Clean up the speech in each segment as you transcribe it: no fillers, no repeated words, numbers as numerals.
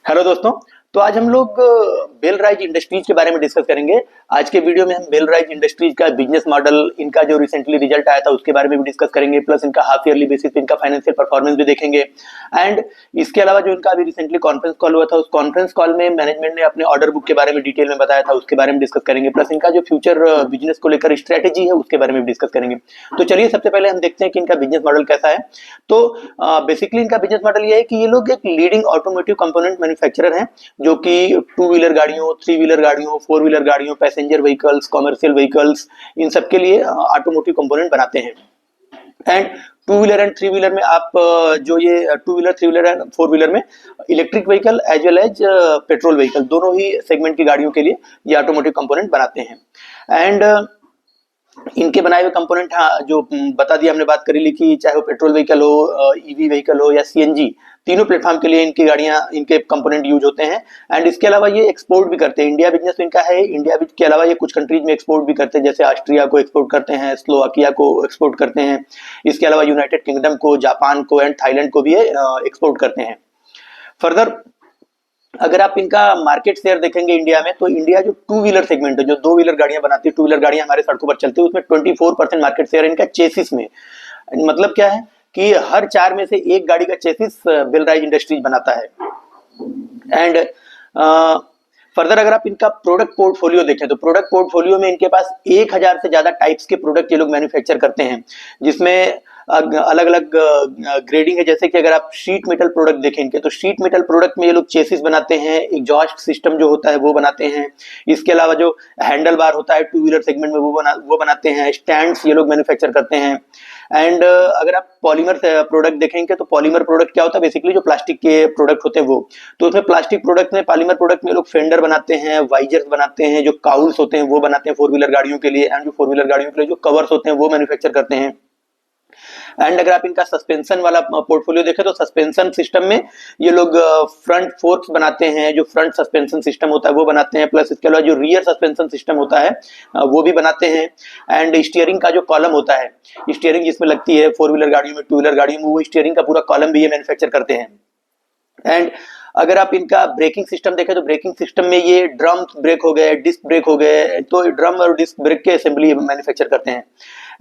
Hello दोस्तों। तो आज हम लोग बेलराइज इंडस्ट्रीज के बारे में डिस्कस करेंगे। आज के वीडियो में हम बेलराइज इंडस्ट्रीज का बिजनेस मॉडल, इनका जो रिसेंटली रिजल्ट आया था उसके बारे में भी डिस्कस करेंगे, प्लस इनका हाफ ईयरली बेसिस पे इनका फाइनेंशियल परफॉर्मेंस भी देखेंगे। एंड इसके अलावा जो इनका अभी रिसेंटली कॉन्फ्रेंस कॉल हुआ था, उस कॉन्फ्रेंस कॉल में मैनेजमेंट ने अपने ऑर्डर बुक के बारे में डिटेल में बताया था, उसके बारे में डिस्कस करेंगे। प्लस इनका जो फ्यूचर बिजनेस को लेकर स्ट्रेटेजी है उसके बारे में भी डिस्कस करेंगे। तो चलिए सबसे पहले हम देखते हैं कि इनका बिजनेस मॉडल कैसा है। तो बेसिकली इनका बिजनेस मॉडल ये है कि ये लोग एक लीडिंग ऑटोमोटिव कंपोनेंट मैन्युफैक्चरर हैं, जो कि टू व्हीलर गाड़ियों, थ्री व्हीलर गाड़ियों, फोर व्हीलर गाड़ियों, पैसेंजर व्हीकल्स, कॉमर्शियल व्हीकल्स, इन सब के लिए ऑटोमोटिव कंपोनेंट बनाते हैं। And two wheeler and three wheeler में आप जो ये two wheeler, three wheeler and four wheeler में electric vehicle as well as petrol vehicle, दोनों ही सेगमेंट की गाड़ियों के लिए ये ऑटोमोटिव कंपोनेंट बनाते हैं। एंड इनके बनाए हुए कंपोनेंट, हाँ, जो बता दिया हमने, बात करी ली कि चाहे वो पेट्रोल व्हीकल हो, ईवी व्हीकल हो या सीएनजी, तीनों प्लेटफॉर्म के लिए इनकी गाड़ियां, इनके कंपोनेंट यूज होते हैं। एंड इसके अलावा ये एक्सपोर्ट भी करते हैं। इंडिया बिजनेस तो इनका है, इंडिया के अलावा ये कुछ कंट्रीज में एक्सपोर्ट भी करते हैं, जैसे ऑस्ट्रिया को एक्सपोर्ट करते हैं, स्लोवाकिया को एक्सपोर्ट करते हैं, इसके अलावा यूनाइटेड किंगडम को, जापान को एंड थाईलैंड को भी एक्सपोर्ट करते हैं। फर्दर अगर आप इनका मार्केट शेयर देखेंगे इंडिया में, तो इंडिया जो टू व्हीलर सेगमेंट है, जो दो व्हीलर गाड़ियां बनाती है, टू व्हीलर गाड़ियां हमारे सड़कों पर चलती है, उसमें 24% मार्केट शेयर है इनका चेसिस में। मतलब क्या है कि हर चार में से एक गाड़ी का चेसिस बेलराइज इंडस्ट्रीज बनाता है। एंड फर्दर अगर आप इनका प्रोडक्ट पोर्टफोलियो देखें, तो प्रोडक्ट पोर्टफोलियो में इनके पास 1000 से ज्यादा टाइप्स के प्रोडक्ट ये लोग मैन्युफैक्चर करते हैं, जिसमें अलग अलग ग्रेडिंग है। जैसे कि अगर आप शीट मेटल प्रोडक्ट देखें इनके, तो शीट मेटल प्रोडक्ट में ये लोग चेसिस बनाते हैं, एग्जॉस्ट सिस्टम जो होता है वो बनाते हैं, इसके अलावा जो हैंडल बार होता है टू व्हीलर सेगमेंट में वो बनाते हैं, स्टैंड्स ये लोग मैन्युफैक्चर करते हैं। एंड अगर आप पॉलीमर प्रोडक्ट देखेंगे, तो पॉलीमर प्रोडक्ट क्या होता है, बेसिकली जो प्लास्टिक के प्रोडक्ट होते हैं वो, तो उसमें प्लास्टिक प्रोडक्ट में, पॉलीमर प्रोडक्ट में लोग फेंडर बनाते हैं, वाइजर्स बनाते हैं, जो काउल्स होते हैं वो बनाते हैं फोर व्हीलर गाड़ियों के लिए। एंड जो फोर व्हीलर गाड़ियों के लिए जो कवर्स होते हैं वो मैन्युफैक्चर करते हैं। एंड अगर आप इनका सस्पेंशन वाला पोर्टफोलियो देखें, तो सस्पेंशन सिस्टम में ये लोग फ्रंट फोर्क्स बनाते हैं, जो फ्रंट सस्पेंशन सिस्टम होता है वो बनाते हैं, प्लस इसके अलावा जो रियर सस्पेंशन सिस्टम होता है वो भी बनाते हैं। एंड स्टीयरिंग का जो कॉलम होता है, स्टीयरिंग जिसमें लगती है फोर व्हीलर गाड़ियों में, टू व्हीलर गाड़ियों में, वो स्टीयरिंग का पूरा कॉलम भी ये मैन्युफैक्चर करते हैं। एंड अगर आप इनका ब्रेकिंग सिस्टम देखें, तो ब्रेकिंग सिस्टम में ये ड्रम ब्रेक हो गए, डिस्क ब्रेक हो गए, तो ड्रम और डिस्क ब्रेक के असेंबली मैन्युफैक्चर करते हैं।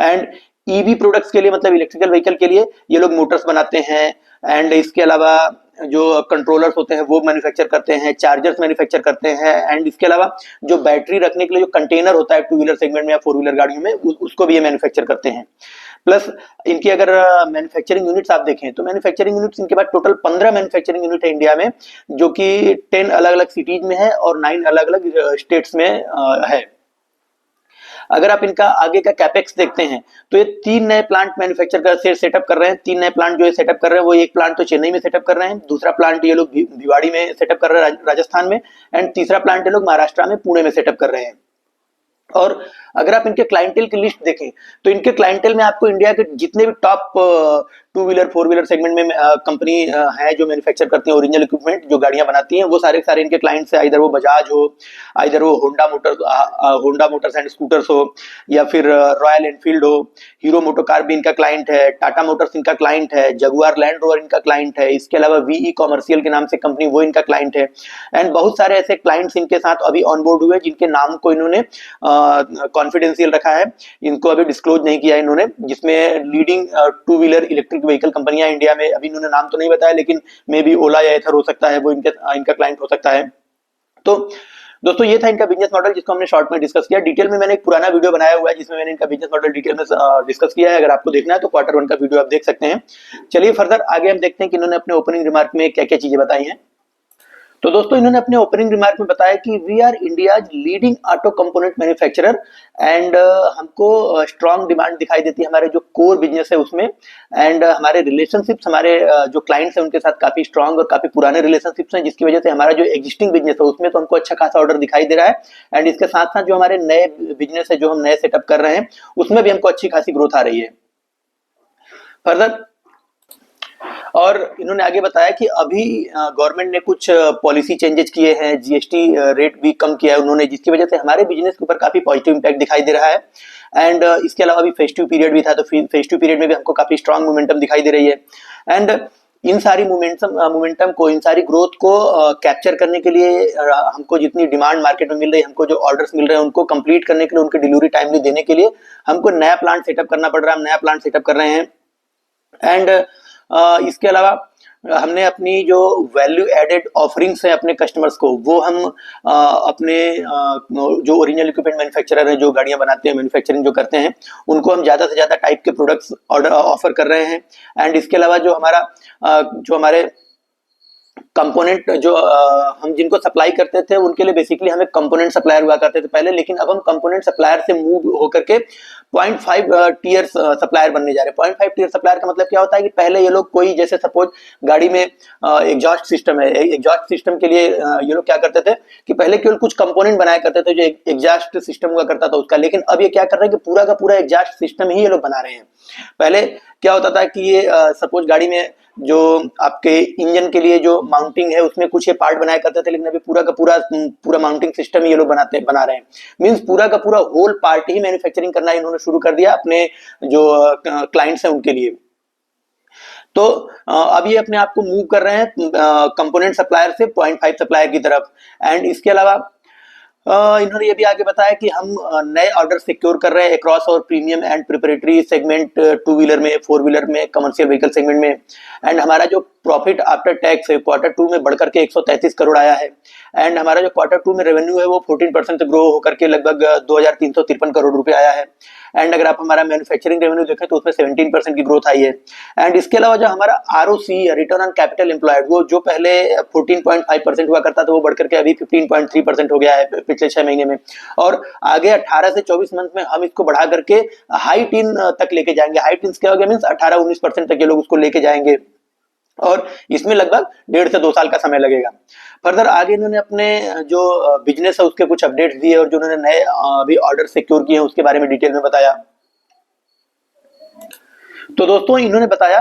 एंड ईवी प्रोडक्ट्स के लिए, मतलब इलेक्ट्रिकल व्हीकल के लिए, ये लोग मोटर्स बनाते हैं। एंड इसके अलावा जो कंट्रोलर्स होते हैं वो मैन्युफैक्चर करते हैं, चार्जर्स मैन्युफैक्चर करते हैं। एंड इसके अलावा जो बैटरी रखने के लिए जो कंटेनर होता है टू व्हीलर सेगमेंट में या फोर व्हीलर गाड़ियों में, उसको भी ये मैन्युफैक्चर करते हैं। प्लस इनकी अगर मैन्युफैक्चरिंग यूनिट्स आप देखें, तो मैन्युफैक्चरिंग यूनिट्स इनके पास टोटल 15 मैन्युफैक्चरिंग यूनिट है इंडिया में, जो कि 10 अलग अलग सिटीज में है और 9 अलग अलग स्टेट्स में है। अगर आप इनका आगे का कैपेक्स देखते हैं, तो ये 3 नए प्लांट मैन्युफैक्चर कर सेटअप कर रहे हैं। 3 नए प्लांट जो ये सेटअप कर रहे हैं, वो एक प्लांट तो चेन्नई में सेटअप कर रहे हैं, दूसरा प्लांट ये लोग भिवाड़ी में सेटअप कर रहे हैं राजस्थान में, एंड तीसरा प्लांट ये लोग महाराष्ट्र में पुणे में सेटअप कर रहे हैं। और अगर आप इनके क्लाइंटेल की लिस्ट देखें, तो इनके क्लाइंटेल में आपको इंडिया के जितने भी top two wheeler, four wheeler segment में कंपनी है जो मैन्युफैक्चर करती है ओरिजिनल इक्विपमेंट, जो गाड़ियां बनाती हैं, वो सारे सारे इनके क्लाइंट्स है। इधर वो बजाज हो, इधर वो होंडा मोटर्स एंड स्कूटर्स हो, या फिर रॉयल एनफील्ड हो, हीरो मोटोकार भी इनका क्लाइंट है, टाटा मोटर्स इनका क्लाइंट है, जगुआर लैंड रोवर इनका क्लाइंट है, इसके अलावा वीई कॉमर्शियल के नाम से कंपनी, वो इनका क्लाइंट है। एंड बहुत सारे ऐसे क्लाइंट्स इनके साथ अभी ऑनबोर्ड हुए, जिनके नाम को इन्होंने कॉन्फिडेंशियल रखा है, इनको अभी डिस्क्लोज नहीं किया इन्होंने, जिसमें leading two wheeler electric vehicle कंपनियां इंडिया में, अभी इन्होंने नाम तो नहीं बताया, लेकिन मे बी ओला या एथर हो सकता है, वो इनका क्लाइंट हो सकता है। तो दोस्तों ये था इनका बिजनेस मॉडल, जिसको हमने शॉर्ट में डिस्कस किया। डिटेल में मैंने एक पुराना वीडियो बनाया हुआ है, जिसमें मैंने इनका बिजनेस मॉडल डिटेल में डिस्कस किया है। अगर आपको देखना है तो Q1 का वीडियो आप देख सकते हैं। चलिए फर्दर आगे हम देखते हैं कि इन्होंने अपने ओपनिंग रिमार्क में क्या क्या चीजें बताई हैं। तो दोस्तों इन्होंने अपने ओपनिंग रिमार्क में बताया कि we are India's leading auto component manufacturer, and हमको स्ट्रॉन्ग डिमांड दिखाई देती है हमारे जो कोर बिजनेस है उसमें। एंड हमारे रिलेशनशिप्स, हमारे जो क्लाइंट्स हैं उनके साथ काफी स्ट्रॉन्ग और काफी पुराने रिलेशनशिप्स हैं, जिसकी वजह से हमारा जो एग्जिस्टिंग बिजनेस है उसमें तो हमको अच्छा खासा ऑर्डर दिखाई दे रहा है। एंड इसके साथ साथ जो हमारे नए बिजनेस है, जो हम नए सेटअप कर रहे हैं, उसमें भी हमको अच्छी खासी ग्रोथ आ रही है। फर्दर और इन्होंने आगे बताया कि अभी गवर्नमेंट ने कुछ पॉलिसी चेंजेस किए हैं, जीएसटी रेट भी कम किया है उन्होंने, जिसकी वजह से हमारे बिजनेस के ऊपर काफी पॉजिटिव इंपैक्ट दिखाई दे रहा है। एंड इसके अलावा अभी फेस्टिव पीरियड भी था, तो फेस्टिव पीरियड में भी हमको काफी स्ट्रांग मोमेंटम दिखाई दे रही है। एंड इन सारी मोमेंटम को, इन सारी ग्रोथ को कैप्चर करने के लिए हमको जितनी डिमांड मार्केट में मिल रही है, हमको जो ऑर्डर्स मिल रहे हैं उनको कंप्लीट करने के लिए, उनकी डिलीवरी टाइमली देने के लिए हमको नया प्लांट सेटअप करना पड़ रहा है। हम नया प्लांट सेटअप कर रहे हैं। एंड इसके अलावा हमने अपनी जो वैल्यू एडेड ऑफरिंग्स है अपने कस्टमर्स को, वो हम अपने जो ओरिजिनल इक्विपमेंट मैन्युफैक्चरर है, जो गाड़ियां बनाते हैं, मैन्युफैक्चरिंग जो करते हैं, उनको हम ज़्यादा से ज़्यादा टाइप के प्रोडक्ट्स ऑफर कर रहे हैं। एंड इसके अलावा जो हमारे कंपोनेंट जो हम जिनको सप्लाई करते थे, उनके लिए बेसिकली हम एक कंपोनेंट सप्लायर हुआ करते थे पहले, लेकिन अब हम कंपोनेंट सप्लायर से मूव होकर के 0.5 टीयर सप्लायर बनने जा रहे हैं। 0.5 टीयर सप्लायर का मतलब क्या होता है कि पहले ये लोग कोई, जैसे सपोज गाड़ी में एग्जॉस्ट सिस्टम है, एग्जॉस्ट सिस्टम के लिए ये लोग क्या करते थे कि पहले केवल कुछ कंपोनेंट बनाया करते थे जो एग्जॉस्ट सिस्टम हुआ करता था उसका, लेकिन अब ये क्या कर रहे हैं कि पूरा का पूरा एग्जॉस्ट सिस्टम ही ये लोग बना रहे हैं। पहले क्या होता था कि ये सपोज गाड़ी में जो आपके इंजन के लिए जो माउंटिंग है उसमें कुछ ये पार्ट बनाया करते थे, लेकिन अभी पूरा का पूरा माउंटिंग सिस्टम ये लोग बना रहे हैं। मींस पूरा का पूरा होल पार्ट ही मैन्युफैक्चरिंग करना इन्होंने शुरू कर दिया अपने जो क्लाइंट्स हैं उनके लिए। तो अब ये अपने आप को मूव कर रहे हैं कंपोनेंट सप्लायर से 0.5 सप्लायर की तरफ। एंड इसके अलावा इन्होंने ये भी आगे बताया कि हम नए ऑर्डर सिक्योर कर रहे हैं अक्रॉस और premium and preparatory segment, 2 wheeler में, 4 व्हीलर में, कमर्शियल व्हीकल सेगमेंट में। एंड हमारा जो प्रॉफिट आफ्टर टैक्स है क्वार्टर 2 में बढ़कर के 133 करोड़ आया है। एंड हमारा जो क्वार्टर 2 में रेवेन्यू है वो 14% से ग्रो होकर के लगभग 2353 करोड़ रुपए आया है। एंड अगर आप हमारा मैन्युफैक्चरिंग रेवेन्यू देखें तो उसमें 17% की ग्रोथ आई है। एंड इसके अलावा जो हमारा ROC, return on capital employed, वो जो पहले 14.5% हुआ करता था वो बढ़कर के अभी 15.3% हो गया है पिछले 6 महीने में। और आगे 18 से 24 मंथ में हम इसको बढ़ा करके हाई टीन तक लेके जाएंगे। हाई टीन्स क्या हो गया, मीन्स 18-19% तक ये लोग उसको लेके जाएंगे, और इसमें लगभग 1.5 से 2 साल का समय लगेगा। फर्दर आगे इन्होंने अपने जो बिजनेस है उसके कुछ अपडेट्स दिए, और जो उन्होंने नए अभी ऑर्डर सिक्योर किए हैं उसके बारे में डिटेल में बताया। तो दोस्तों इन्होंने बताया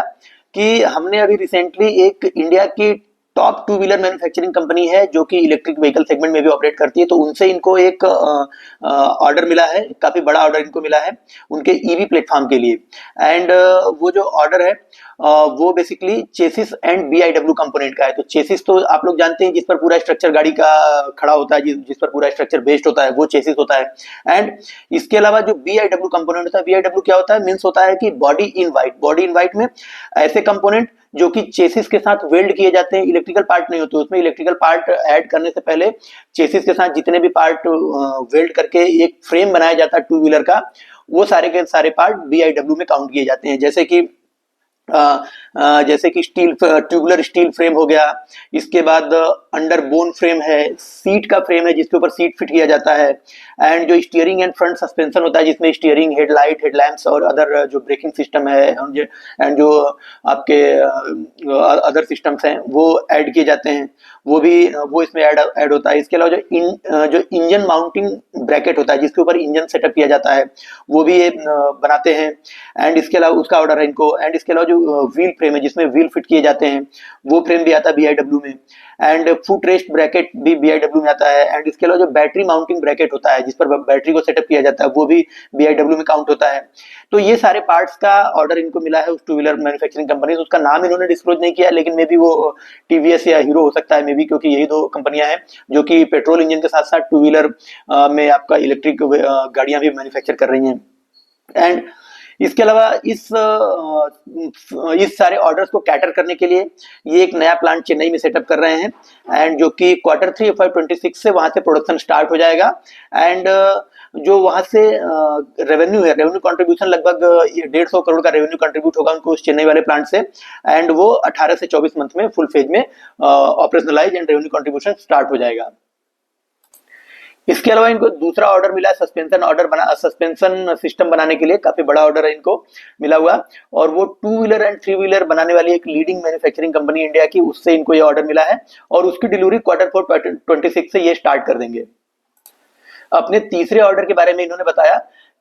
कि हमने अभी रिसेंटली एक इंडिया की टॉप 2 व्हीलर मैन्युफैक्चरिंग कंपनी है जो कि इलेक्ट्रिक व्हीकल सेगमेंट में भी ऑपरेट करती है, तो उनसे इनको एक ऑर्डर मिला है, काफी बड़ा ऑर्डर इनको मिला है उनके ईवी प्लेटफॉर्म के लिए। एंड वो जो ऑर्डर है वो basically chassis and BIW component का है। तो चेसिस तो आप लोग जानते हैं जिस पर पूरा स्ट्रक्चर गाड़ी का खड़ा होता है, जिस पर पूरा स्ट्रक्चर बेस्ड होता है, वो चेसिस होता है। एंड इसके अलावा जो BIW कंपोनेंट होता है, BIW क्या होता है, मीन्स होता है कि body in white. Body in white में ऐसे कंपोनेंट जो कि चेसिस के साथ वेल्ड किए जाते हैं, इलेक्ट्रिकल पार्ट नहीं होते उसमें। इलेक्ट्रिकल पार्ट ऐड करने से पहले चेसिस के साथ जितने भी पार्ट वेल्ड करके एक फ्रेम बनाया जाता है 2 व्हीलर का, वो सारे के सारे पार्ट BIW में काउंट किए जाते हैं। जैसे कि स्टील, ट्यूबुलर स्टील फ्रेम हो गया, इसके बाद अंडर बोन फ्रेम है, सीट का फ्रेम है जिसके ऊपर सीट फिट किया जाता है, एंड जो स्टीयरिंग एंड फ्रंट सस्पेंशन होता है जिसमें स्टीयरिंग, हेडलाइट, हेडलैम्प्स और अदर जो ब्रेकिंग सिस्टम है एंड जो आपके अदर सिस्टम्स हैं वो ऐड किए जाते हैं, वो इसमें ऐड होता है। इसके अलावा जो इंजन माउंटिंग ब्रैकेट होता है जिसके ऊपर इंजन सेटअप किया जाता है, वो भी ये बनाते हैं। एंड इसके अलावा उसका ऑर्डर है इनको। एंड इसके अलावा जो व्हील फ्रेम है जिसमें व्हील फिट किए जाते हैं, वो फ्रेम भी आता है BIW में। एंड फुट रेस्ट ब्रैकेट भी BIW में आता है। एंड इसके अलावा जो बैटरी माउंटिंग ब्रैकेट होता है जिस पर बैटरी को सेटअप किया जाता है, वो भी BIW में काउंट होता है। तो ये सारे पार्ट्स का ऑर्डर इनको मिला है उस 2 व्हीलर मैन्युफैक्चरिंग कंपनी से। उसका नाम इन्होंने डिस्क्लोज नहीं किया, लेकिन मे बी वो TVS या हीरो हो सकता है, मे बी, क्योंकि यही 2 कंपनियां हैं जो कि पेट्रोल इंजन के साथ साथ 2 व्हीलर में आपका इलेक्ट्रिक गाड़ियां भी मैन्युफैक्चर कर रही हैं। एंड इसके अलावा इस सारे ऑर्डर्स को कैटर करने के लिए ये एक नया प्लांट चेन्नई में सेटअप कर रहे हैं, एंड जो कि क्वार्टर 3 FY26 से वहां से प्रोडक्शन स्टार्ट हो जाएगा। एंड जो वहां से रेवेन्यू कंट्रीब्यूशन लगभग 150 करोड़ का रेवेन्यू कंट्रीब्यूट होगा उनको उस चेन्नई वाले प्लांट से। एंड वो 18 से 24 मंथ में फुल फेज में operationalise and revenue contribution start हो जाएगा। इसके अलावा इनको दूसरा ऑर्डर मिला है सस्पेंशन सिस्टम बनाने के लिए, काफी बड़ा ऑर्डर है इनको मिला हुआ, और वो 2 व्हीलर एंड 3 व्हीलर बनाने वाली एक लीडिंग मैन्युफैक्चरिंग कंपनी इंडिया की, उससे इनको ये ऑर्डर मिला है, और उसकी डिलीवरी क्वार्टर 4 26 से ये स्टार्ट कर देंगे। अपने तीसरे ऑर्डर के बारे में इन्होंने बताया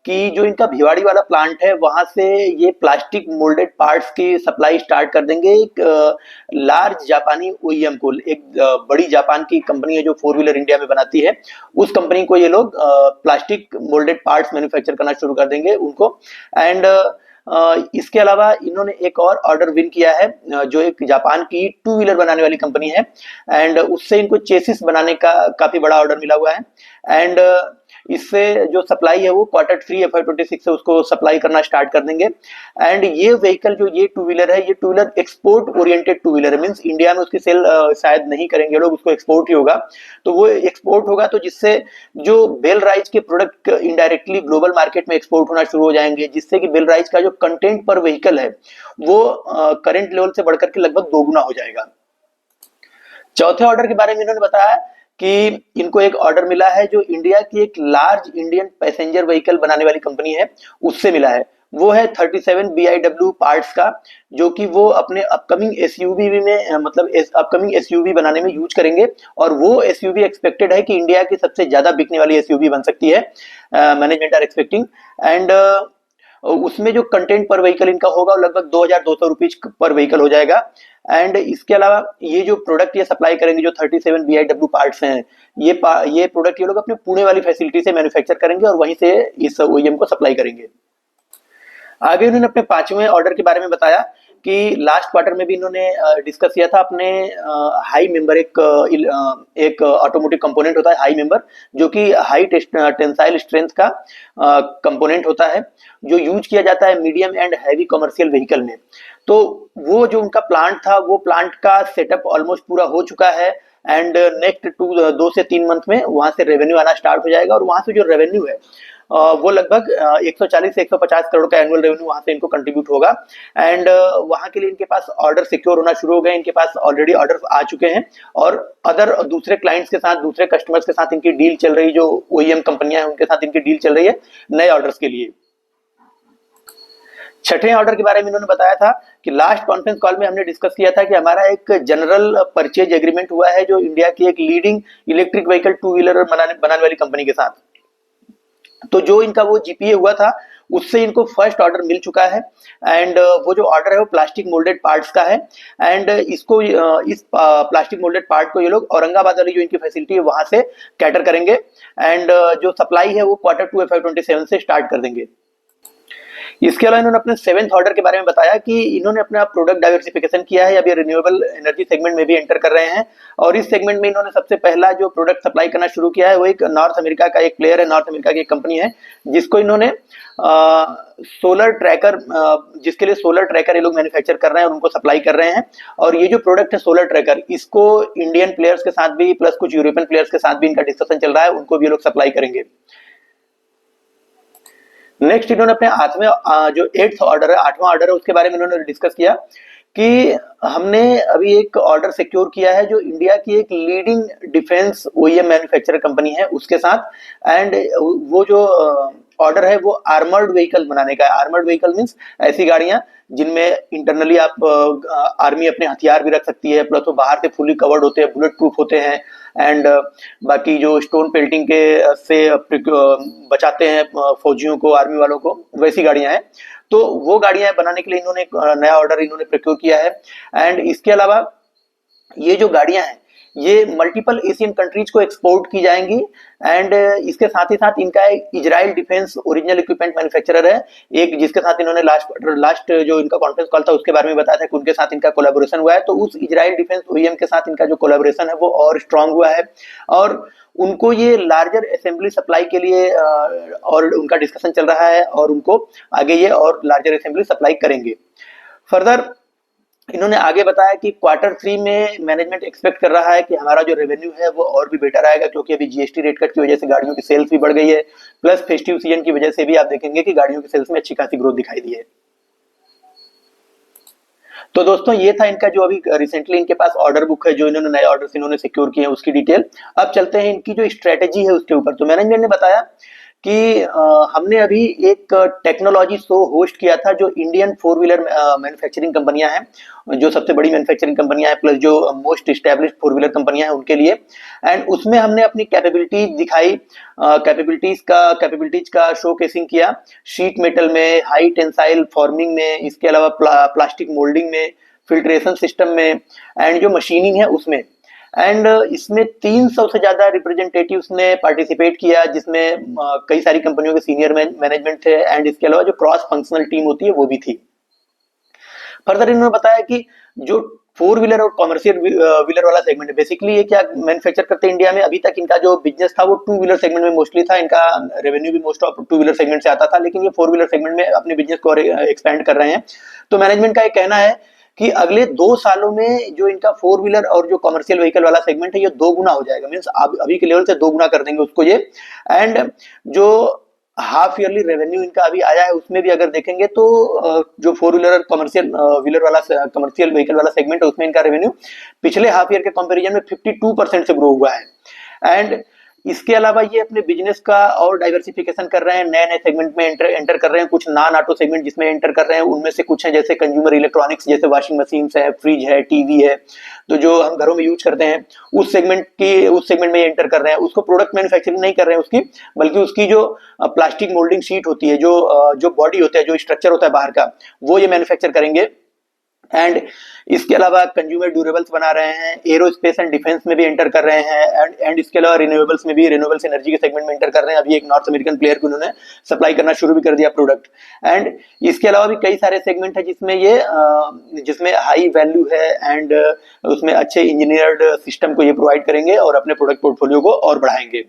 कि जो इनका भिवाड़ी वाला प्लांट है वहां से ये प्लास्टिक मोल्डेड पार्ट्स की सप्लाई स्टार्ट कर देंगे एक लार्ज जापानी OEM को। एक बड़ी जापान की कंपनी है जो 4 व्हीलर इंडिया में बनाती है, उस कंपनी को ये लोग प्लास्टिक मोल्डेड पार्ट्स मैन्युफैक्चर करना शुरू कर देंगे उनको। एंड इसके अलावा इन्होंने एक और ऑर्डर विन किया है, जो एक जापान की टू व्हीलर बनाने वाली कंपनी है, एंड उससे इनको चेसिस बनाने का काफी बड़ा ऑर्डर मिला हुआ है। एंड इससे जो सप्लाई है वो Q3 FY26 से उसको सप्लाई करना स्टार्ट कर देंगे। एंड ये व्हीकल जो ये टू व्हीलर है, ये two wheeler export oriented two wheeler है, मींस इंडिया में उसकी सेल शायद नहीं करेंगे लोग, उसको एक्सपोर्ट ही होगा। तो वो एक्सपोर्ट होगा तो जिससे जो बेल राइज के प्रोडक्ट इनडायरेक्टली ग्लोबल मार्केट में एक्सपोर्ट होना शुरू हो जाएंगे, जिससे कि बेल राइज का जो कंटेंट पर व्हीकल है वो करंट लेवल से बढ़कर के लगभग दोगुना हो जाएगा। चौथे ऑर्डर के बारे में इन्होंने बताया कि इनको एक ऑर्डर मिला है जो इंडिया की एक लार्ज इंडियन पैसेंजर व्हीकल बनाने वाली कंपनी है उससे मिला है। वो है 37 BIW पार्ट्स का, जो कि वो अपने अपकमिंग एसयूवी में मतलब अपकमिंग एसयूवी बनाने में यूज करेंगे। और वो एसयूवी एक्सपेक्टेड है कि इंडिया की सबसे ज्यादा बिकने वाली एसयूवी बन सकती है, मैनेजमेंट आर एक्सपेक्टिंग। एंड उसमें जो कंटेंट पर व्हीकल इनका होगा वो लगभग 2200 रुपीज पर व्हीकल हो जाएगा। एंड इसके अलावा ये जो प्रोडक्ट ये सप्लाई करेंगे, जो 37 BIW पार्ट्स हैं, ये प्रोडक्ट ये लोग अपने पुणे वाली फैसिलिटी से मैन्युफैक्चर करेंगे और वहीं से इस ओईएम को सप्लाई करेंगे। आगे उन्होंने अपने पांचवें ऑर्डर के बारे में बताया कि लास्ट क्वार्टर में भी इन्होंने डिस्कस किया था अपने हाई मेंबर, एक ऑटोमोटिव कंपोनेंट होता है हाई मेंबर, जो कि हाई टेंसाइल स्ट्रेंथ का कंपोनेंट होता है, जो यूज किया जाता है medium and heavy commercial vehicle में। तो वो जो उनका प्लांट था, वो प्लांट का सेटअप ऑलमोस्ट पूरा हो चुका है। एंड नेक्स्ट 2 से 3 मंथ में वहां से रेवेन्यू आना स्टार्ट हो जाएगा, और वहां से जो रेवेन्यू है वो लगभग 140 से 150 करोड़ का एनुअल रेवेन्यू वहां से इनको कंट्रीब्यूट होगा। एंड वहां के लिए इनके पास ऑर्डर सिक्योर होना शुरू हो गए, इनके पास ऑलरेडी ऑर्डर आ चुके हैं, और अदर दूसरे क्लाइंट्स के साथ, दूसरे कस्टमर्स के साथ इनकी डील चल रही, जो ओईएम कंपनियां हैं उनके साथ इनकी डील चल रही है नए ऑर्डर्स के लिए। छठे ऑर्डर के बारे में इन्होंने बताया था कि लास्ट कॉन्फ्रेंस कॉल में हमने डिस्कस किया था कि हमारा एक जनरल परचेज एग्रीमेंट हुआ है जो इंडिया की एक leading electric vehicle two wheeler बनाने वाली कंपनी के साथ। तो जो इनका वो जीपीए हुआ था उससे इनको फर्स्ट ऑर्डर मिल चुका है। एंड वो जो ऑर्डर है वो प्लास्टिक मोल्डेड पार्ट्स का है। एंड इसको इस प्लास्टिक मोल्डेड पार्ट को ये लोग औरंगाबाद वाली जो इनकी फैसिलिटी है वहां से कैटर करेंगे। एंड जो सप्लाई है वो Q2 FY27 से स्टार्ट कर देंगे। इसके अलावा इन्होंने अपने 7th ऑर्डर के बारे में बताया कि इन्होंने अपना प्रोडक्ट डाइवर्सिफिकेशन किया है, अभी रिन्यूएबल एनर्जी सेगमेंट में भी एंटर कर रहे हैं। और इस सेगमेंट में इन्होंने सबसे पहला जो प्रोडक्ट सप्लाई करना शुरू किया है वो एक नॉर्थ अमेरिका का एक प्लेयर है, नॉर्थ अमेरिका की एक कंपनी है, जिसको इन्होंने सोलर ट्रैकर, जिसके लिए सोलर ट्रैकर ये लोग मैन्युफैक्चर कर रहे हैं और उनको सप्लाई कर रहे हैं। और ये जो प्रोडक्ट है सोलर ट्रैकर, इसको इंडियन प्लेयर्स के साथ भी प्लस कुछ यूरोपियन प्लेयर्स के साथ भी इनका डिस्कशन चल रहा है, उनको भी ये लोग सप्लाई करेंगे। नेक्स्ट इन्होंने अपने जो 8th ऑर्डर है, 8वां ऑर्डर है, उसके बारे में इन्होंने डिस्कस किया कि हमने अभी एक ऑर्डर सिक्योर किया है जो इंडिया की एक leading defence OEM manufacturer company है उसके साथ। एंड वो जो ऑर्डर है वो आर्मर्ड व्हीकल बनाने का है। आर्मर्ड व्हीकल मींस ऐसी गाड़ियां जिनमें इंटरनली आप आर्मी अपने हथियार भी रख सकती है, प्लस वो बाहर से फुली कवर्ड होते हैं, बुलेट प्रूफ होते हैं, एंड बाकी जो स्टोन पेल्टिंग के से बचाते हैं फौजियों को, आर्मी वालों को, वैसी गाड़ियां हैं। तो वो गाड़ियां बनाने के लिए इन्होंने एक नया ऑर्डर इन्होंने प्रोक्योर किया है। एंड इसके अलावा ये जो गाड़ियां हैं ये मल्टीपल एशियन कंट्रीज को एक्सपोर्ट की जाएंगी। एंड इसके साथ ही साथ इनका एक Israel defence original equipment manufacturer है एक, जिसके साथ इन्होंने लास्ट जो इनका कॉन्फ्रेंस कॉल था उसके बारे में बताया था कि उनके साथ इनका कोलैबोरेशन हुआ है। तो उस इजराइल डिफेंस ओईएम के साथ इनका जो कोलैबोरेशन है वो और स्ट्रांग हुआ है, और उनको ये लार्जर असेंबली सप्लाई के लिए और उनका डिस्कशन चल रहा है, और उनको आगे ये और लार्जर असेंबली सप्लाई करेंगे। फर्दर इन्होंने आगे बताया कि Q3 में मैनेजमेंट एक्सपेक्ट कर रहा है कि हमारा जो रेवेन्यू है वो और भी बेटर आएगा, क्योंकि अभी जीएसटी रेट कट की वजह से गाड़ियों की सेल्स भी बढ़ गई है, प्लस फेस्टिव सीजन की वजह से भी आप देखेंगे कि गाड़ियों की सेल्स में अच्छी खासी ग्रोथ दिखाई दी है। तो दोस्तों ये था इनका जो अभी रिसेंटली इनके पास ऑर्डर बुक है, जो इन्होंने नए ऑर्डर्स इन्होंने सिक्योर किए हैं उसकी डिटेल। अब चलते हैं इनकी जो स्ट्रेटेजी है उसके ऊपर। तो मैनेजमेंट ने बताया कि हमने अभी एक टेक्नोलॉजी शो होस्ट किया था जो इंडियन 4 व्हीलर मैन्युफैक्चरिंग कंपनियां हैं, जो सबसे बड़ी मैन्युफैक्चरिंग कंपनियां हैं, प्लस जो मोस्ट एस्टेब्लिश्ड 4 व्हीलर कंपनियां हैं उनके लिए। एंड उसमें हमने अपनी कैपेबिलिटीज दिखाई, कैपेबिलिटीज का शो केसिंग किया, शीट मेटल में, हाई टेंसाइल फॉर्मिंग में, इसके अलावा प्लास्टिक मोल्डिंग में, फिल्ट्रेशन सिस्टम में, एंड जो मशीनिंग है उसमें। एंड इसमें 300 से ज्यादा रिप्रेजेंटेटिव्स ने पार्टिसिपेट किया, जिसमें कई सारी कंपनियों के सीनियर मैनेजमेंट थे एंड इसके अलावा जो क्रॉस फंक्शनल टीम होती है वो भी थी। फर्दर इन्होंने बताया कि जो फोर व्हीलर और कॉमर्शियल व्हीलर वाला सेगमेंट है, बेसिकली ये क्या मैन्युफैक्चर करते हैं इंडिया में। अभी तक इनका जो बिजनेस था वो टू व्हीलर सेगमेंट में मोस्टली था, इनका रेवेन्यू भी most of two wheeler segment से आता था, लेकिन ये फोर व्हीलर सेगमेंट में अपने बिजनेस को एक्सपेंड कर रहे हैं। तो मैनेजमेंट का ये कहना है कि अगले 2 सालों में जो इनका फोर व्हीलर और जो कॉमर्शियल व्हीकल वाला सेगमेंट है ये 2 गुना हो जाएगा, मीन्स अभी के लेवल से 2 गुना कर देंगे उसको ये। एंड जो हाफ ईयरली रेवेन्यू इनका अभी आया है उसमें भी अगर देखेंगे तो जो फोर व्हीलर और कमर्शियल व्हीलर वाला कमर्शियल व्हीकल वाला सेगमेंट है उसमें इनका रेवेन्यू पिछले हाफ ईयर के कंपैरिजन में 52% से ग्रो हुआ है। एंड इसके अलावा ये अपने बिजनेस का और डाइवर्सिफिकेशन कर रहे हैं, नए नए सेगमेंट में एंटर कर रहे हैं। कुछ नॉन ऑटो सेगमेंट जिसमें एंटर कर रहे हैं उनमें से कुछ है जैसे कंज्यूमर इलेक्ट्रॉनिक्स, जैसे वॉशिंग मशीन है, फ्रिज है, टीवी है, तो जो हम घरों में यूज करते हैं उस सेगमेंट में एंटर कर रहे हैं। उसको प्रोडक्ट मैन्युफैक्चरिंग नहीं कर रहे हैं उसकी, बल्कि उसकी जो प्लास्टिक मोल्डिंग शीट होती है, जो बॉडी होता है, जो स्ट्रक्चर होता है बाहर का, वो ये मैन्युफैक्चर करेंगे। एंड इसके अलावा कंज्यूमर ड्यूरेबल्स बना रहे हैं, एरोस्पेस एंड डिफेंस में भी एंटर कर रहे हैं, एंड इसके अलावा रिन्यूएबल्स में भी, रिन्यूएबल्स एनर्जी के सेगमेंट में एंटर कर रहे हैं। अभी एक नॉर्थ अमेरिकन प्लेयर को उन्होंने सप्लाई करना शुरू भी कर दिया प्रोडक्ट। एंड इसके अलावा भी कई सारे सेगमेंट है जिसमें हाई वैल्यू है एंड उसमें अच्छे इंजीनियर्ड सिस्टम को ये प्रोवाइड करेंगे और अपने प्रोडक्ट पोर्टफोलियो को और बढ़ाएंगे।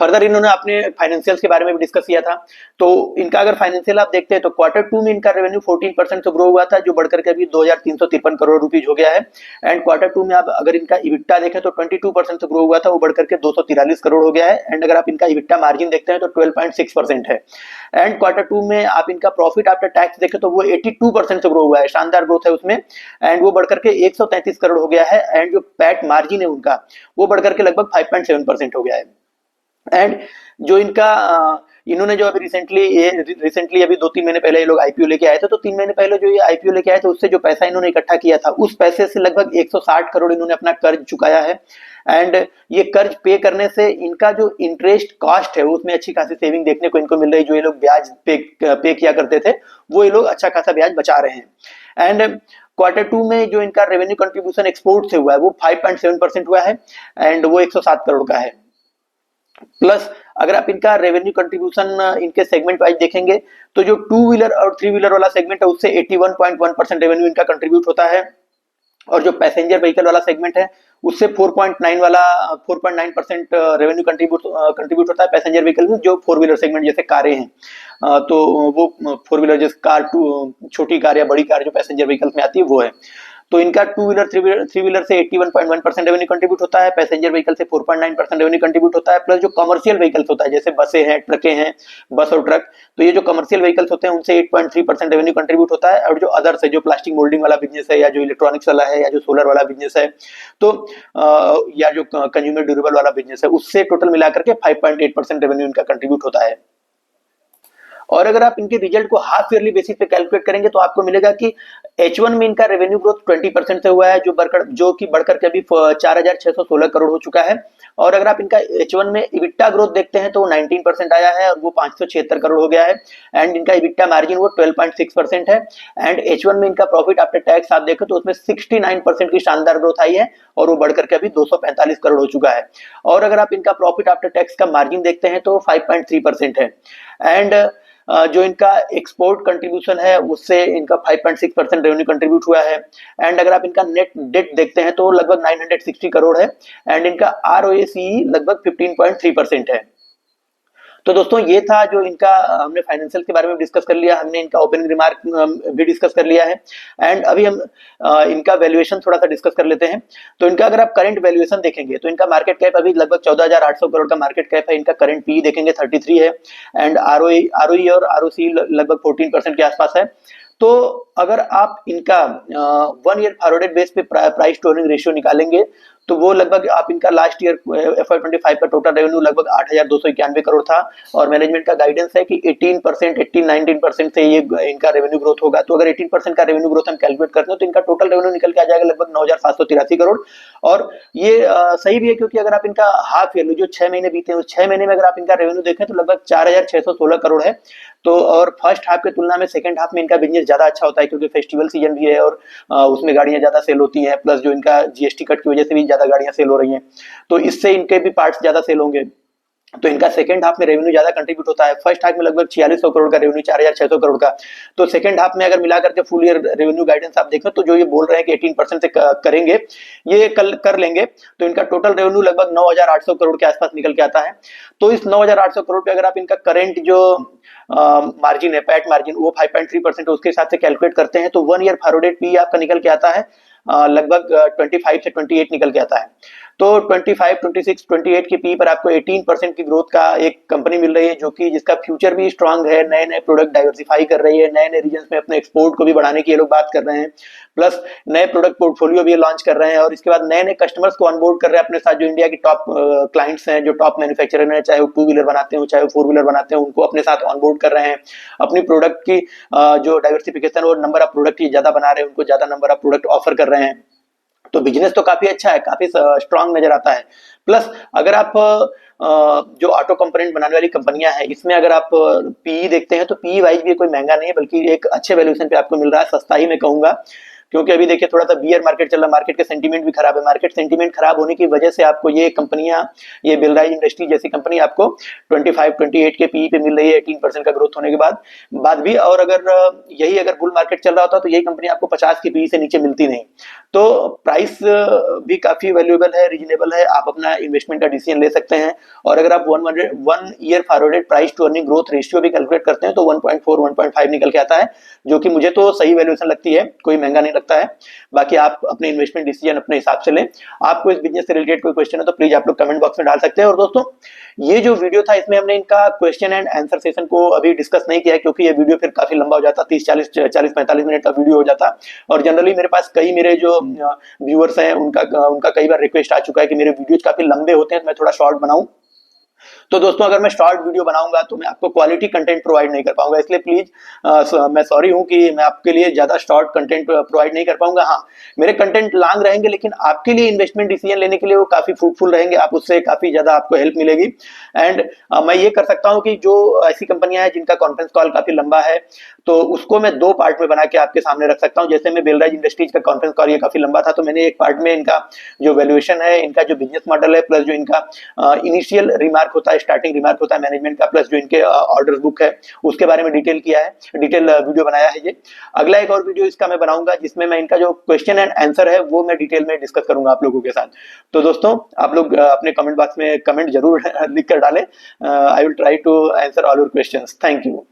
फर्दर इन्होंने अपने फाइनेंशियल्स के बारे में भी डिस्कस किया था। तो इनका अगर फाइनेंशियल आप देखते हैं तो Q2 में इनका रेवेन्यू 14% से ग्रो हुआ था, जो बढ़कर के अभी 2353 करोड़ रुपीज हो गया है। एंड Q2 में आप अगर इनका इबिट्टा देखें तो 22% से ग्रो हुआ था, वो बढ़कर के 243 करोड़ हो गया है। एंड अगर आप इनका इबिट्टा मार्जिन देखते हैं तो 12.6% है। एंड Q2 में आप इनका प्रॉफिट आफ्टर टैक्स देखें तो वो 82% से ग्रो हुआ है, शानदार ग्रोथ है उसमें। एंड वो बढ़कर के 133 करोड़ हो गया है। एंड जो पैट मार्जिन है उनका वो बढ़कर के लगभग 5.7% हो गया है। एंड जो इनका इन्होंने जो अभी रिसेंटली अभी 2-3 महीने पहले ये लोग आईपीओ लेके आए थे, तो 3 महीने पहले जो ये आईपीओ लेके आए थे उससे जो पैसा इन्होंने इकट्ठा किया था उस पैसे से लगभग 160 करोड़ इन्होंने अपना कर्ज चुकाया है। एंड ये कर्ज पे करने से इनका जो इंटरेस्ट कॉस्ट है उसमें अच्छी खासी सेविंग देखने को इनको मिल रही है। जो ये लोग ब्याज पे किया करते थे वो ये लोग अच्छा खासा ब्याज बचा रहे हैं। एंड Q2 में जो इनका रेवेन्यू कंट्रीब्यूशन एक्सपोर्ट से हुआ है वो 5.7% हुआ है एंड वो 107 करोड़ का है। प्लस अगर आप इनका रेवेन्यू कंट्रीब्यूशन इनके सेगमेंट वाइज देखेंगे तो जो टू व्हीलर और थ्री व्हीलर वाला सेगमेंट है उससे 81.1% रेवेन्यू इनका कंट्रीब्यूट होता है, और जो पैसेंजर व्हीकल वाला सेगमेंट है उससे 4.9% रेवेन्यू कंट्रीब्यूट होता है पैसेंजर व्हीकल में, जो फोर व्हीलर सेगमेंट जैसे कारें हैं। तो वो फोर व्हीलर जैसे कार, छोटी कार या बड़ी कार जो पैसेंजर व्हीकल में आती है वो है। तो इनका टू व्हीलर थ्री व्हीलर से 81.1% रेवेन्यू कंट्रीब्यूट होता है, पैसेंजर व्हीकल से 4.9% रेवेन्यू कंट्रीब्यूट होता है। प्लस जो कमर्शियल व्हीकल्स होता है जैसे बसें हैं, ट्रकें हैं, बस और ट्रक, तो ये जो कमर्शियल व्हीकल्स होते हैं उनसे 8.3% रेवेन्यू कंट्रीब्यूट होता है। और जो अदर्स है, जो प्लास्टिक मोल्डिंग वाला बिजनेस है या जो इलेक्ट्रॉनिक्स वाला है या जो सोलर वाला बिजनेस है, तो या जो कंज्यूमर ड्यूरेबल वाला बिजनेस है, उससे टोटल मिलाकर के 5.8% रेवेन्यू इनका कंट्रीब्यूट होता है। और अगर आप इनके रिजल्ट को हाफ ईयरली बेसिस पे कैलकुलेट करेंगे तो आपको मिलेगा कि H1 में इनका रेवेन्यू ग्रोथ 20% से हुआ है, जो कि बढ़कर के अभी 4616 करोड़ हो चुका है। और अगर आप इनका H1 में इबिट्टा ग्रोथ देखते हैं तो 19% आया है और वो 576 करोड़ हो गया है। एंड इनका इबिट्टा मार्जिन वो 12.6% है। एंड H1 में इनका प्रॉफिट आफ्टर टैक्स आप देखें तो उसमें 69% की शानदार ग्रोथ आई है और वो बढ़कर के अभी 245 करोड़ हो चुका है। और अगर आप इनका प्रॉफिट आफ्टर टैक्स का मार्जिन देखते हैं तो 5.3% है। एंड जो इनका एक्सपोर्ट कंट्रीब्यूशन है उससे इनका 5.6% रेवेन्यू कंट्रीब्यूट हुआ है। एंड अगर आप इनका नेट डेट देखते हैं तो लगभग 960 करोड़ है। एंड इनका ROACE लगभग 15.3% है। तो दोस्तों ये था जो इनका हमने फाइनेंशियल के बारे में डिस्कस कर लिया, हमने इनका ओपनिंग रिमार्क भी डिस्कस कर लिया है। एंड अभी हम इनका वैल्यूएशन थोड़ा सा डिस्कस कर लेते हैं। तो इनका अगर आप करंट वैल्यूएशन देखेंगे तो इनका मार्केट कैप अभी लगभग 14,800 करोड़ का मार्केट कैप है। इनका करंट पी देखेंगे 33 है। एंड ROE और ROC लगभग 14% के आसपास है। तो अगर आप इनका 1 ईयर फॉरवर्डेड बेस पे प्राइस टू अर्निंग रेशियो निकालेंगे तो वो लगभग आप इनका लास्ट ईयर FY25 का टोटल रेवेन्यू लगभग 8,291 करोड़ था और मैनेजमेंट का गाइडेंस है कि 18%, 18-19% से ये इनका रेवेन्यू ग्रोथ होगा। तो अगर 18% का रेवेन्यू ग्रोथ हम कैलकुलेट करते हैं तो इनका टोटल रेवेन्यू निकल के आ जाएगा लगभग 9,783 करोड़। और ये सही भी है, क्योंकि अगर आप इनका हाफ ईयरली जो 6 महीने बीते हैं उस 6 महीने में अगर आप इनका रेवेन्यू देखें तो लगभग 4,616 करोड़ है। तो और फर्स्ट हाफ की तुलना में सेकंड हाफ में इनका बिजनेस ज्यादा अच्छा होता है, क्योंकि फेस्टिवल सीजन भी है और उसमें गाड़ियां ज्यादा सेल होती हैं, प्लस जो इनका जीएसटी कट की वजह से भी ज्यादा गाड़ियां सेल हो रही हैं, तो इससे इनके भी पार्ट्स ज्यादा सेल होंगे। तो इनका सेकंड हाफ में रेवेन्यू ज्यादा कंट्रीब्यूट होता है। फर्स्ट हाफ में लगभग 4600 करोड़ का रेवेन्यू, 4600 करोड़ का। तो सेकंड हाफ में अगर मिला करके फुल ईयर रेवेन्यू गाइडेंस आप देखें तो जो ये बोल रहे हैं कि 18% से करेंगे, ये कल कर लेंगे, तो इनका टोटल रेवेन्यू लगभग 9800 करोड़ के आसपास निकल के आता है। तो इस 9800 करोड़ पे अगर आप इनका करंट जो मार्जिन है, पैट मार्जिन, वो 5.3% उसके हिसाब से कैलकुलेट करते हैं तो 1 ईयर फॉरवर्डेड पी आपका निकल के आता है लगभग 25 से 28 निकल के आता है। तो 25, 26, 28 की पी पर आपको 18% की ग्रोथ का एक कंपनी मिल रही है, जो कि जिसका फ्यूचर भी स्ट्रांग है, नए नए प्रोडक्ट डाइवर्सिफाई कर रही है, नए नए रीजन में अपने एक्सपोर्ट को भी बढ़ाने की ये लोग बात कर रहे हैं, प्लस नए प्रोडक्ट पोर्टफोलियो भी लॉन्च कर रहे हैं और इसके बाद नए नए कस्टमर्स को ऑनबोर्ड कर रहे हैं अपने साथ, जो इंडिया की टॉप क्लाइंट्स हैं, जो टॉप मैन्युफैक्चरर हैं, चाहे वो 2 व्हीलर बनाते हो चाहे वो 4 व्हीलर बनाते हैं, उनको अपने साथ ऑनबोर्ड कर रहे हैं। अपनी प्रोडक्ट की जो डाइवर्सिफिकेशन और नंबर ऑफ प्रोडक्ट ज्यादा बना रहे हैं, उनको ज्यादा नंबर ऑफ प्रोडक्ट ऑफर कर रहे हैं। तो बिजनेस तो काफी अच्छा है, काफी स्ट्रांग नजर आता है। प्लस अगर आप जो ऑटो कंपोनेंट बनाने वाली कंपनियां हैं, इसमें अगर आप पीई देखते हैं तो पीई वाइज भी कोई महंगा नहीं है, बल्कि एक अच्छे वैल्यूएशन पे आपको मिल रहा है, सस्ता ही मैं कहूंगा। क्योंकि अभी देखिए थोड़ा सा बियर मार्केट चल रहा है, मार्केट के सेंटीमेंट भी खराब है, मार्केट सेंटीमेंट खराब होने की वजह से आपको ये कंपनियां, ये बेलराइज इंडस्ट्री जैसी कंपनी आपको 25, 28 के पीई पे मिल रही है 18% का ग्रोथ होने के बाद भी। और अगर यही अगर बुल मार्केट चल रहा होता तो यही कंपनी आपको 50 के पीई से नीचे मिलती नहीं। तो प्राइस भी काफी वैल्यूएबल है, रीजनेबल है, आप अपना इन्वेस्टमेंट का डिसीजन ले सकते हैं। और अगर आप 1 year forwarded price to earning growth ratio भी कैलकुलेट करते हैं तो 1.4, 1.5 निकल के आता है, जो कि मुझे तो सही वैल्यूएशन लगती है, कोई महंगा नहीं लगता है। बाकी आप अपने इन्वेस्टमेंट डिसीजन अपने हिसाब से लें। आपको इस बिजनेस से रिलेटेड कोई क्वेश्चन है तो प्लीज आप लोग कमेंट बॉक्स में डाल सकते हैं। और दोस्तों, ये जो वीडियो था इसमें हमने इनका क्वेश्चन एंड आंसर सेशन को अभी डिस्कस नहीं किया, क्योंकि ये वीडियो फिर काफी लंबा हो जाता, 30-40-45 मिनट का वीडियो हो जाता। और जनरली मेरे पास कई मेरे जो व्यूअर्स हैं उनका कई बार रिक्वेस्ट आ चुका है कि मेरे वीडियोज काफी लंबे होते हैं तो मैं थोड़ा शॉर्ट बनाऊं। तो दोस्तों, अगर मैं शॉर्ट वीडियो बनाऊंगा तो मैं आपको क्वालिटी कंटेंट प्रोवाइड नहीं कर पाऊंगा, इसलिए प्लीज मैं सॉरी हूं कि मैं आपके लिए ज्यादा शॉर्ट कंटेंट प्रोवाइड नहीं कर पाऊंगा। हाँ, मेरे कंटेंट लॉन्ग रहेंगे, लेकिन आपके लिए इन्वेस्टमेंट डिसीजन लेने के लिए वो काफी फ्रूटफुल रहेंगे, आप उससे काफी ज्यादा आपको हेल्प मिलेगी। एंड मैं ये कर सकता हूँ कि जो ऐसी कंपनियां हैं जिनका कॉन्फ्रेंस कॉल काफी लंबा है, तो उसको मैं 2 पार्ट में बना के आपके सामने रख सकता हूँ। जैसे मैं बेलराइज इंडस्ट्रीज का कॉन्फ्रेंस कॉल ये काफी लंबा था, तो मैंने एक पार्ट में इनका जो वैल्यूएशन है, इनका जो बिजनेस मॉडल है, प्लस जो इनका इनिशियल रिमार्क होता है, स्टार्टिंग रिमार्क होता है मैनेजमेंट का, प्लस जो इनके ऑर्डर बुक है उसके बारे में डिटेल किया है, डिटेल वीडियो बनाया है ये। अगला एक और वीडियो इसका मैं बनाऊंगा जिसमें मैं इनका जो क्वेश्चन एंड आंसर है वो मैं डिटेल में डिस्कस करूंगा आप लोगों के साथ। तो दोस्तों, आप लोग अपने कमेंट बॉक्स में कमेंट जरूर लिख कर डालें। I will try to answer all your questions. Thank you.